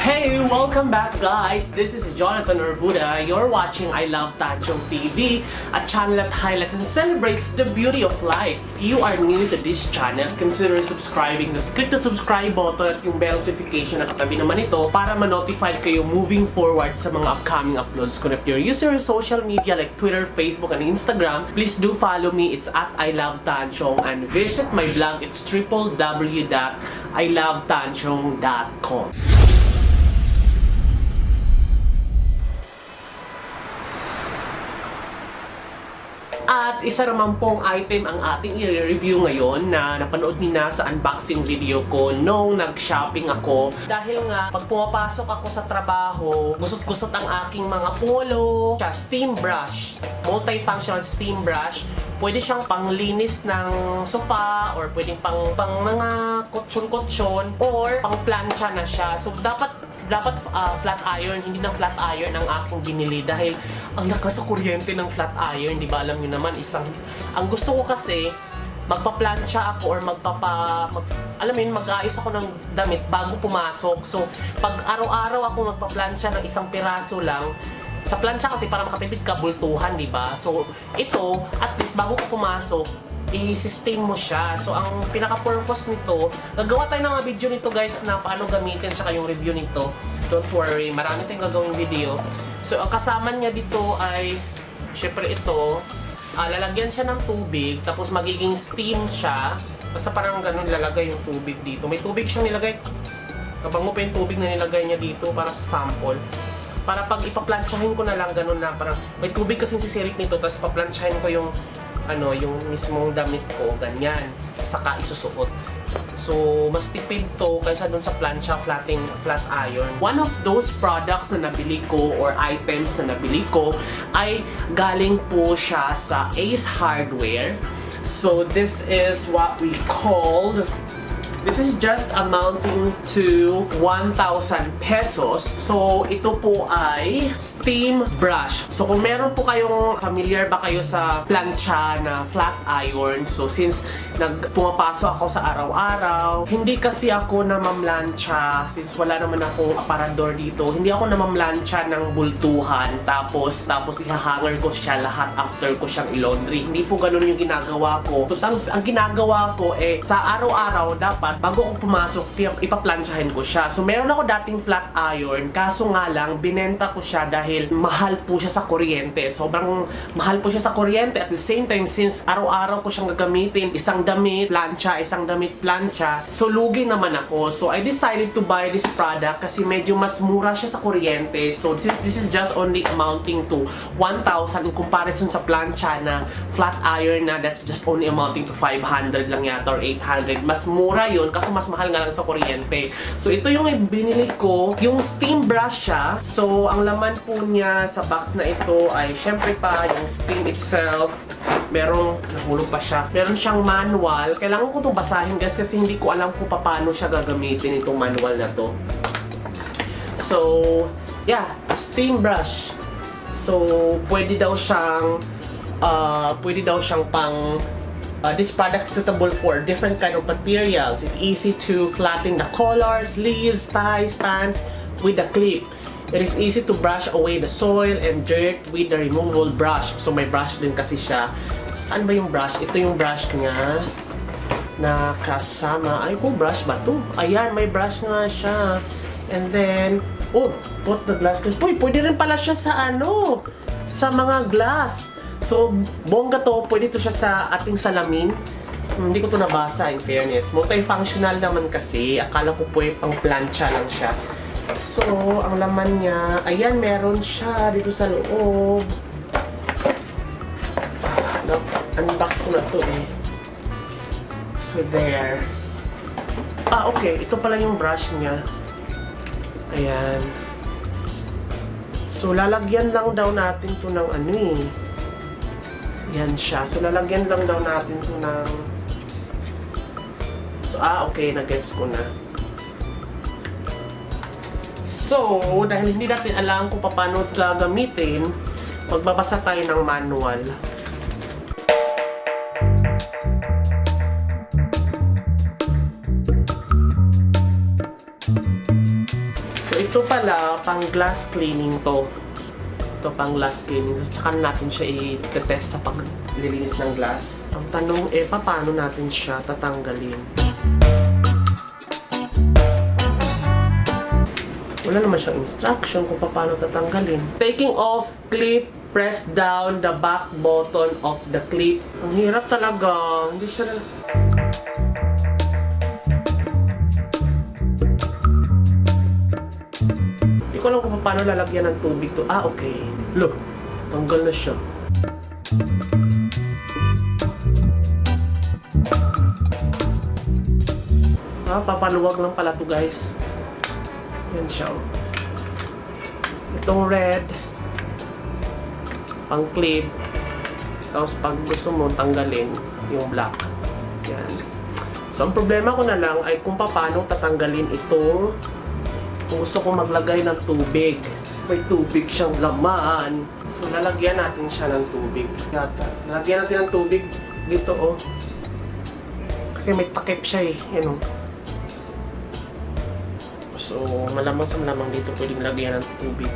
Hey! Welcome back guys! This is Jonathan Orbuda. You're watching I Love Tanchong TV, a channel that highlights and celebrates the beauty of life. If you are new to this channel, consider subscribing. Just click the subscribe button at yung bell notification at katabi naman ito para ma-notify kayo moving forward sa mga upcoming uploads ko. If you're a user of social media like Twitter, Facebook, and Instagram, please do follow me. It's at I Love Tanchong and visit my blog. It's www.ilovetanchong.com. At isa naman pong item ang ating i-review ngayon na napanood niyo na sa unboxing video ko nung nag-shopping ako. Dahil nga, pag pumapasok ako sa trabaho, gusot-gusot ang aking mga ulo. Steam brush, multifunctional steam brush. Pwede siyang panglinis ng sofa or pwedeng pang mga kutsyon-kutsyon or pang plancha na siya. So dapat flat iron, hindi na flat iron ang aking binili dahil ang lakas sa kuryente ng flat iron, di ba? Alam niyo naman, ang gusto ko kasi magpa-plancha ako or alam mo yun, mag-aayos ako ng damit bago pumasok. So pag araw-araw ako magpa-plancha ng isang piraso lang, sa plancha kasi para makatipid ka bultuhan, di ba? So ito, at least bago ko pumasok, i-sustain mo siya. So, ang pinaka-purpose nito, gagawa tayo ng mga video nito guys na paano gamitin tsaka yung review nito. Don't worry, marami tayong gagawing video. So, ang kasama niya dito ay, syempre ito, lalagyan siya ng tubig, tapos magiging steam siya. Basta parang ganun lalagay yung tubig dito. May tubig siyang nilagay. Kabango pa yung tubig na nilagay niya dito para sa sample. Para pag ipa-planchahin ko na lang, ganun na. Parang may tubig kasing sisirik nito, tapos ipa-planchahin ko yung yung mismong damit ko, ganyan. Saka isusuot. So, mas tipid to kaysa dun sa plancha flat iron. One of those products na nabili ko or items na nabili ko ay galing po siya sa Ace Hardware. So, this is what we called. This is just amounting to 1,000 pesos. So, ito po ay steam brush. So, kung meron po kayong familiar ba kayo sa plancha na flat iron, so since pumapasok ako sa araw-araw, hindi kasi ako namamlancha, since wala naman ako aparador dito, hindi ako namamlancha ng bultuhan, tapos ihahanger ko siya lahat after ko siyang i-laundry. Hindi po ganun yung ginagawa ko. Tapos ang ginagawa ko sa araw-araw dapat bago ako pumasok, ipaplansyahin ko siya. So, meron ako dating flat iron, kaso nga lang, binenta ko siya dahil mahal po siya sa kuryente. Sobrang mahal po siya sa kuryente. At the same time, since araw-araw ko siyang gagamitin, isang damit, plancha. So, lugi naman ako. So, I decided to buy this product kasi medyo mas mura siya sa kuryente. So, since this is just only amounting to 1,000 in comparison sa plancha na flat iron na that's just only amounting to 500 lang yata or 800. Mas mura yun kasi mas mahal nga lang sa kuryente. So, ito yung binili ko. Yung steam brush siya. So, ang laman po niya sa box na ito ay syempre pa yung steam itself. Nahulog pa siya. Meron siyang manual. Kailangan ko itong basahin guys kasi hindi ko alam kung paano siya gagamitin itong manual na to. So, yeah, steam brush. So, pwede daw siyang this product is suitable for different kind of materials. It's easy to flatten the collars, sleeves, ties, pants with a clip. It is easy to brush away the soil and dirt with the removable brush. So may brush din kasi siya. Saan ba yung brush? Ito yung brush niya na kasama. Ay, kung brush ba to? Ayan, may brush nga siya. And then, put the glass. Uy, pwede rin pala siya sa sa mga glass. So, bongga to, pwede to siya sa ating salamin. Hindi ko to nabasa, in fairness. Multifunctional naman kasi. Akala ko po pang plancha lang siya. So, ang laman niya, ayan, meron siya dito sa loob. Unbox ko na to eh. So, there. Okay. Ito pala yung brush niya. Ayan. So, lalagyan lang daw natin to ng yan siya. So, lalagyan lang daw natin ito ng... So, okay. Nag-gets ko na. So, dahil hindi natin alam kung paano ito gagamitin, magbabasa tayo ng manual. So, ito pala, pang glass cleaning to. Ito pang glass cleaning. So, tsaka natin siya i-test sa paglilinis ng glass. Ang tanong, paano natin siya tatanggalin? Wala naman siyang instruction kung paano tatanggalin. Taking off clip, press down the back button of the clip. Ang hirap talaga. Hindi siya na... Hindi ko alam kung paano lalagyan ng tubig to. Ah, okay. Look, tanggal na siya. Papaluwag lang pala to, guys. Yan siya. Itong red, pang clip. Tapos pag gusto mo tanggalin, yung black. Yan. So, ang problema ko na lang ay kung paano tatanggalin itong kung gusto ko maglagay ng tubig. May tubig siyang laman. So, lalagyan natin siya ng tubig. Yata. Lalagyan natin ng tubig dito, oh. Kasi may takip siya, eh. Yan, oh. So, malamang sa malamang dito pwedeng lagyan ng tubig.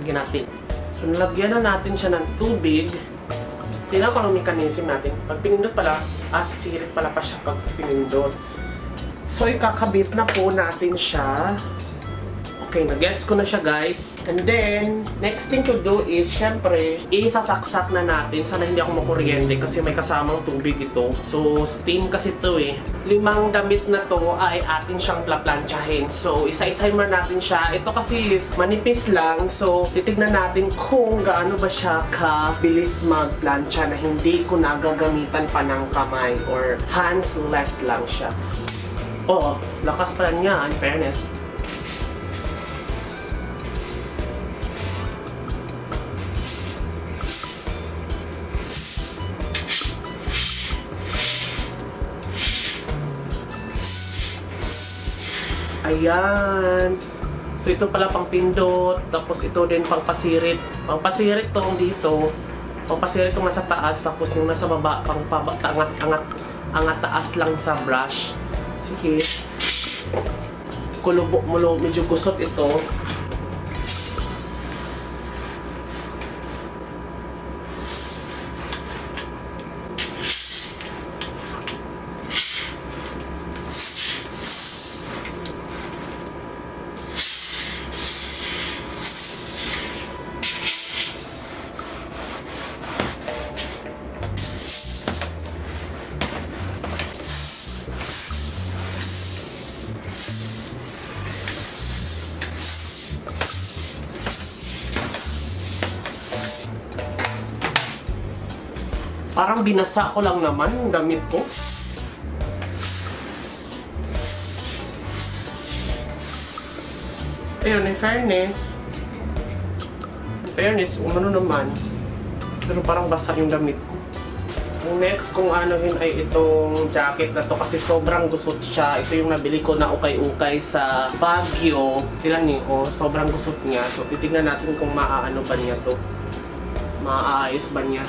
Lagyan natin. So, nalagyan na natin siya ng tubig. Tingnan ko ang mechanism natin. Pag pinindot pala, sisirit pala pa siya pag pinindot. So, ikakabit na po natin siya. Okay, nag-gets ko na siya, guys. And then, next thing to do is, syempre, isasaksak na natin. Sana hindi ako makuryente kasi may kasamang tubig ito. So, steam kasi ito eh. 5 damit na to ay atin siyang plaplansyahin. So, isa-isay mo natin siya. Ito kasi is manipis lang. So, titignan natin kung gaano ba siya kabilis magplansya na hindi ko nagagamitan pa ng kamay or hands-less lang siya. Oo, lakas pala niya, in fairness. Ayan. So, ito pala pang pindot. Tapos, ito din pang pasirit. Pang pasirit tong dito. Pang pasirit tong nasa taas. Tapos, yung nasa baba, pang angat taas lang sa brush. Sige. Kulubok mo lo. Medyo gusot ito. Parang binasa ko lang naman yung damit ko. Ayun, in fairness, umano naman. Pero parang basa yung damit ko. Ang next kung anuhin ay itong jacket na to kasi sobrang gusot siya. Ito yung nabili ko na ukay-ukay sa Baguio. Tilan niyo, oh, sobrang gusot niya. So titignan natin kung maaano ba niya to. Maaayos ba niya.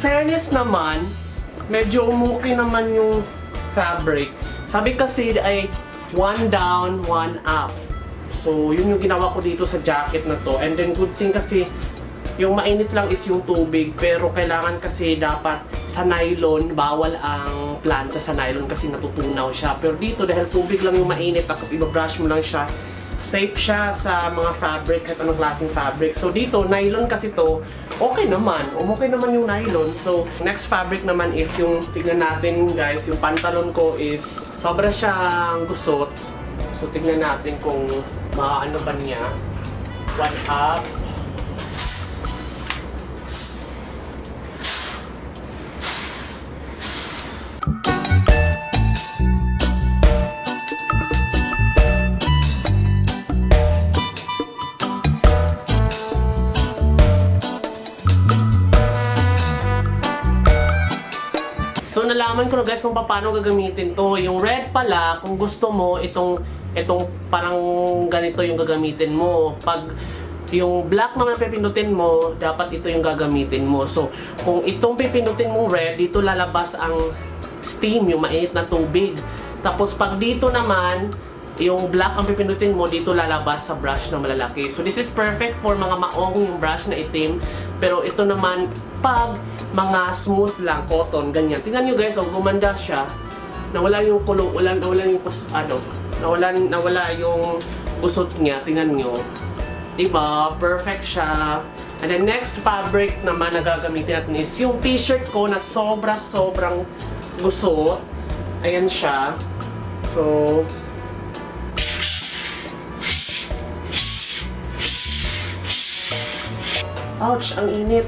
Fairness naman, medyo umuki naman yung fabric. Sabi kasi ay 1 down, 1 up. So, yun yung ginawa ko dito sa jacket na to. And then, good thing kasi, yung mainit lang is yung tubig. Pero kailangan kasi dapat sa nylon, bawal ang plancha sa nylon kasi natutunaw siya. Pero dito, dahil tubig lang yung mainit, tapos ibabrush mo lang siya, safe siya sa mga fabric, kahit anong klaseng fabric. So dito, nylon kasi to, okay naman. Okay naman yung nylon. So, next fabric naman is yung, tignan natin guys, yung pantalon ko is, sobra siyang gusot. So, tignan natin kung maano ba niya. 1 up. So nalaman ko na guys kung paano gagamitin to. Yung red pala, kung gusto mo, itong parang ganito yung gagamitin mo. Pag yung black naman pipindutin mo, dapat ito yung gagamitin mo. So, kung itong pipindutin mong red, dito lalabas ang steam, yung mainit na tubig. Tapos pag dito naman, yung black ang pipindutin mo, dito lalabas sa brush na malalaki. So, this is perfect for mga maong yung brush na itim. Pero ito naman, pag mga smooth lang, cotton, ganyan. Tingnan nyo guys, gumanda siya. Nawala yung kulong, nawala yung gusot niya. Tingnan nyo. Diba? Perfect siya. And then next fabric naman na gagamitin natin is yung t-shirt ko na sobrang gusot. Ayan siya. So, ouch! Ang init.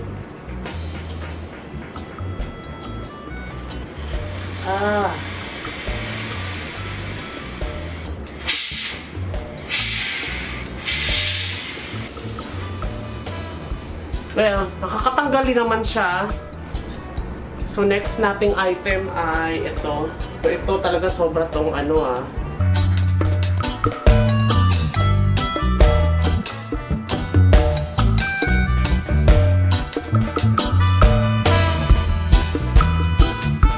Well, nakakatanggal din naman siya. So, next nating item ay ito. Ito talaga sobra tong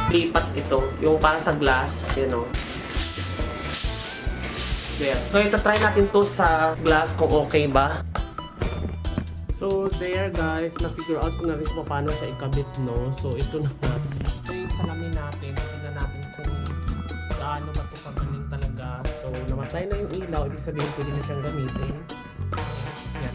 lipat ito. Yung para sa glass. There. So, ito-try natin to sa glass kung okay ba. So, there guys, na-figure out ko na rin kung paano siya ikabit, no? So, ito na. Ito yung salamin natin. Tingnan natin kung gaano ba ito kagaling talaga. So, namatay na yung ilaw. Ibig sabihin, pwede na siyang gamitin. Yan.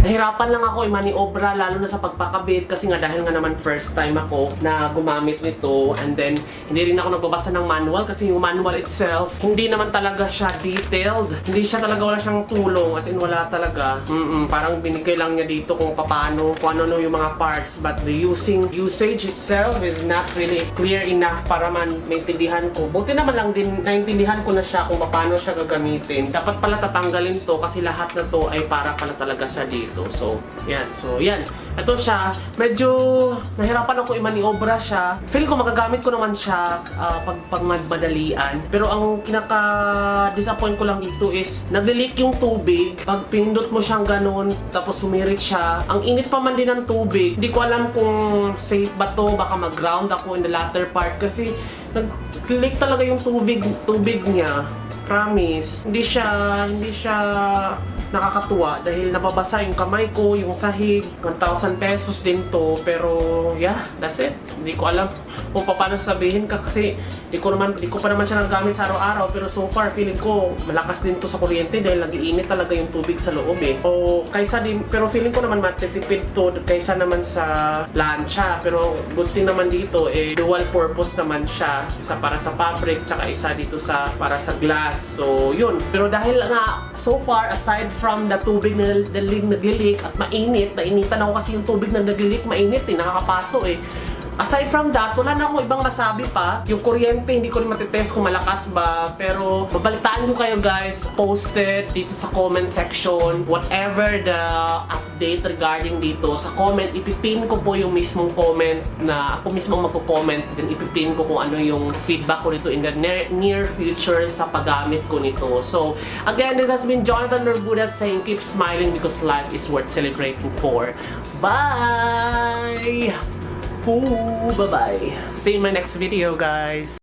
Nahirapan lang ako i-maniobra lalo na sa pagpakabit kasi nga dahil nga naman first time ako na gumamit nito, and then hindi rin ako nagbabasa ng manual kasi yung manual itself hindi naman talaga siya detailed. Hindi siya talaga, wala siyang tulong, as in wala talaga. Parang binigay lang niya dito kung paano, kung ano yung mga parts, but the usage itself is not really clear enough para man maintindihan ko. Buti naman lang din naintindihan ko na siya kung paano siya gagamitin. Dapat pala tatanggalin to kasi lahat na to ay para pala talaga sa dito. So, yan. Ito siya. Medyo nahirapan ako i-maniobra siya. Feel ko magagamit ko naman siya pag madalian. Pero ang kinaka-disappoint ko lang dito is nagli-leak yung tubig. Pag pindot mo siyang ganun, tapos sumirit siya. Ang init pa man din ng tubig. Hindi ko alam kung safe ba to. Baka mag-ground ako in the latter part. Kasi nag-leak talaga yung tubig niya. Promise. Hindi siya nakakatuwa dahil nababasa yung kamay ko, yung sahig. 1,000 pesos din to, pero yeah, that's it. Hindi ko alam kung paano sabihin kasi hindi ko pa naman siya nagagamit sa araw-araw, pero so far feeling ko malakas din to sa kuryente dahil nag-iinit talaga yung tubig sa loob eh. O pero feeling ko naman matitipid to kaysa naman sa plancha, pero good thing naman dito dual purpose naman siya, isa para sa fabric tsaka isa dito para sa glass. So yun, pero dahil nga so far aside from the tubig na nag-leak at nainitan ako kasi yung tubig na nag-leak mainit nakakapaso Aside from that, wala na akong ibang masabi pa. Yung kuryente, hindi ko rin matitest kung malakas ba. Pero, babalitaan ko kayo guys, posted dito sa comment section. Whatever the update regarding dito, sa comment, ipipin ko po yung mismong comment na ako mismo magko-comment. Then, ipipin ko kung ano yung feedback ko nito in the near future sa paggamit ko nito. So, again, this has been Jonathan Norbuda saying, keep smiling because life is worth celebrating for. Bye! Bye-bye! See you in my next video, guys!